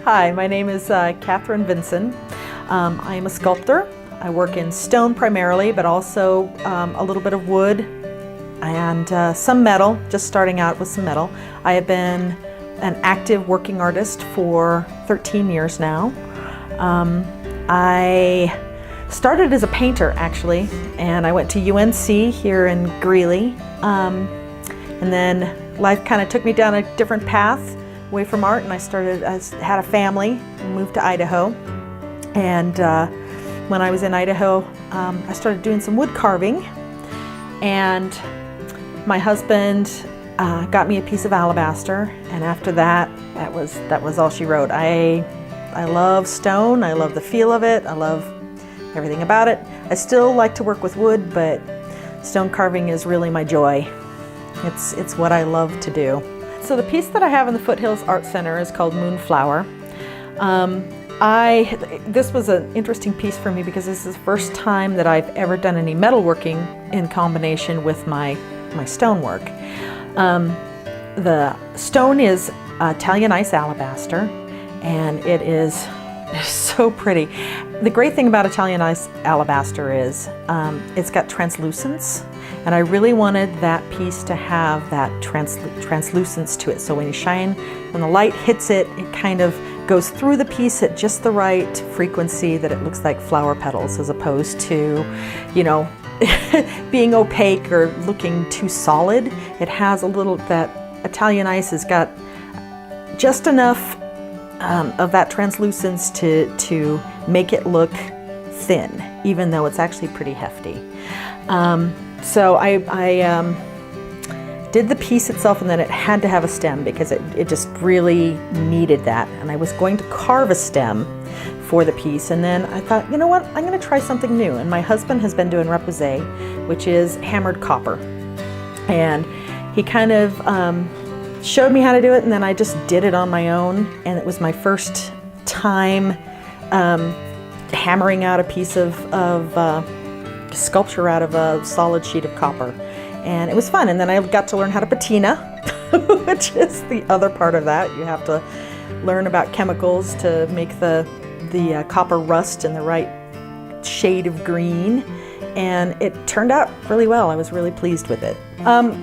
Hi, my name is Kathryn Vinson. I am a sculptor. I work in stone primarily, but also a little bit of wood and some metal, just starting out with some metal. I have been an active working artist for 13 years now. I started as a painter actually, and I went to UNC here in Greeley. And then life kind of took me down a different path away from art, and I had a family and moved to Idaho. And when I was in Idaho, I started doing some wood carving, and my husband got me a piece of alabaster, and after that, that was all she wrote. I love stone, I love the feel of it, I love everything about it. I still like to work with wood, but stone carving is really my joy. It's what I love to do. So the piece that I have in the Foothills Art Center is called Moonflower. This was an interesting piece for me because this is the first time that I've ever done any metalworking in combination with my stonework. The stone is Italian ice alabaster, and it is so pretty. The great thing about Italian ice alabaster is it's got translucence, and I really wanted that piece to have that translucence to it. So when the light hits it, it kind of goes through the piece at just the right frequency that it looks like flower petals, as opposed to, being opaque or looking too solid. It has a little, that Italian ice has got just enough of that translucence to make it look thin, even though it's actually pretty hefty. So I did the piece itself, and then it had to have a stem because it just really needed that. And I was going to carve a stem for the piece, and then I thought, you know what, I'm going to try something new. And my husband has been doing repoussé, which is hammered copper. And he kind of showed me how to do it, and then I just did it on my own. And it was my first time hammering out a piece of sculpture out of a solid sheet of copper. And it was fun. And then I got to learn how to patina, which is the other part of that. You have to learn about chemicals to make the copper rust in the right shade of green. And it turned out really well. I was really pleased with it.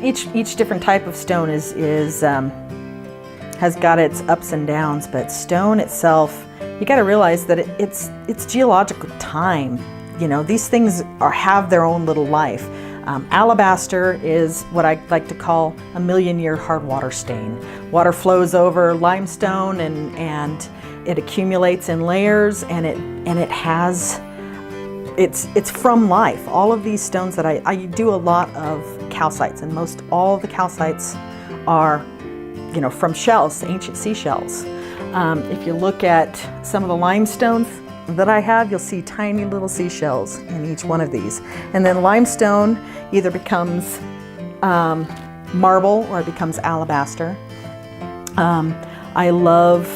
Each different type of stone has got its ups and downs, but stone itself, you got to realize that it's geological time. These things have their own little life. Alabaster is what I like to call a million-year hard water stain. Water flows over limestone, and it accumulates in layers, and it's from life. All of these stones that I do a lot of calcites, and most all of the calcites are, from shells, ancient seashells. If you look at some of the limestones that I have, you'll see tiny little seashells in each one of these. And then limestone either becomes marble or it becomes alabaster. I love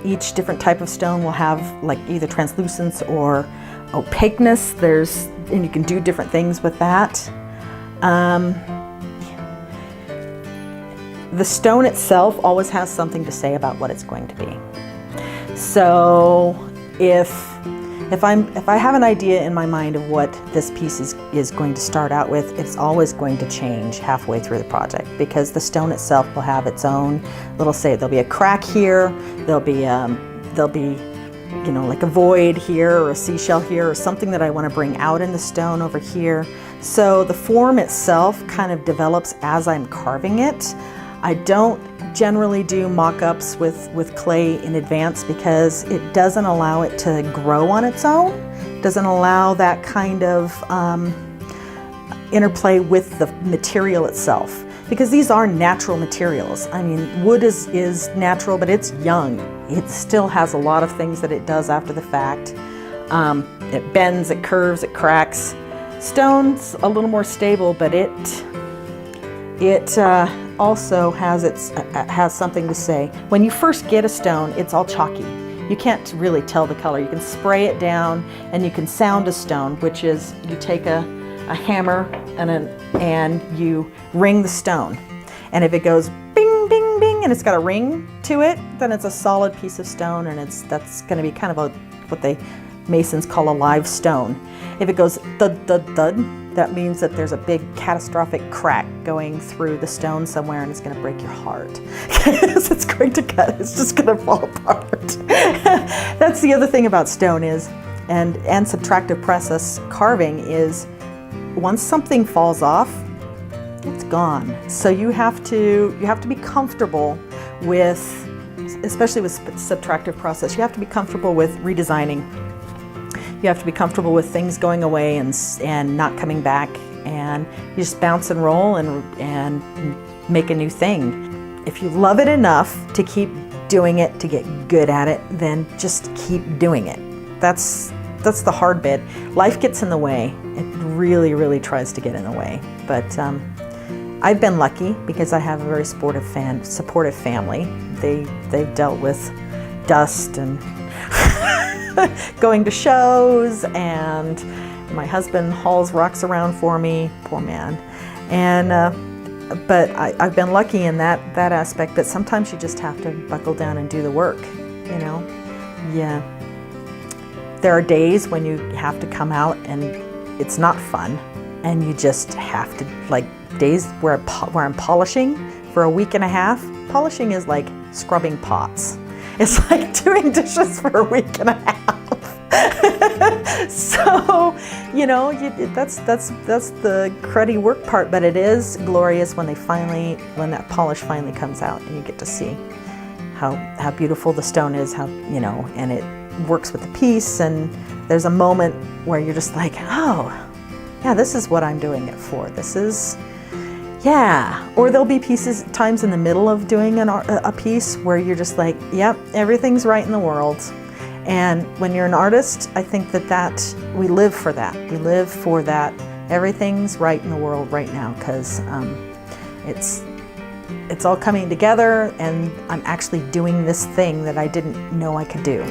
each different type of stone will have like either translucence or opaqueness. And you can do different things with that. The stone itself always has something to say about what it's going to be. So if I have an idea in my mind of what this piece is going to start out with, it's always going to change halfway through the project, because the stone itself will have its own little say. There'll be a crack here, there'll be like a void here, or a seashell here, or something that I want to bring out in the stone over here. So the form itself kind of develops as I'm carving it. I don't generally do mock-ups with clay in advance because it doesn't allow it to grow on its own. It doesn't allow that kind of interplay with the material itself, because these are natural materials. I mean, wood is natural, but it's young. It still has a lot of things that it does after the fact. It bends, it curves, it cracks. Stone's a little more stable, but it also has something to say. When you first get a stone, it's all chalky. You can't really tell the color. You can spray it down, and you can sound a stone, which is you take a hammer and you ring the stone. And if it goes bing, bing, bing, long and it's got a ring to it, then it's a solid piece of stone, and that's going to be kind of what they masons call a live stone. If it goes thud, thud, thud, that means that there's a big catastrophic crack going through the stone somewhere, and it's going to break your heart. Because it's going to cut, it's just going to fall apart. That's the other thing about stone is, and subtractive process carving is, once something falls off, it's gone. So you have to be comfortable with, especially with subtractive process, you have to be comfortable with redesigning. You have to be comfortable with things going away and not coming back, and you just bounce and roll and make a new thing. If you love it enough to keep doing it, to get good at it, then just keep doing it. That's the hard bit. Life gets in the way. It really, really tries to get in the way. But I've been lucky because I have a very supportive family. They've dealt with dust and going to shows, and my husband hauls rocks around for me, poor man. And but I've been lucky in that aspect. But sometimes you just have to buckle down and do the work, you know. Yeah. There are days when you have to come out and it's not fun, and you just have to, like days where I'm polishing for a week and a half. Polishing is like scrubbing pots. It's like doing dishes for a week and a half. So, you know, that's the cruddy work part, but it is glorious when that polish finally comes out and you get to see how beautiful the stone is, how, you know, and it works with the piece, and there's a moment where you're just like, oh, yeah, this is what I'm doing it for. This is, yeah. Or there'll be times in the middle of doing a piece where you're just like, yep, everything's right in the world. And when you're an artist, I think that we live for that. We live for that. Everything's right in the world right now, because it's all coming together, and I'm actually doing this thing that I didn't know I could do.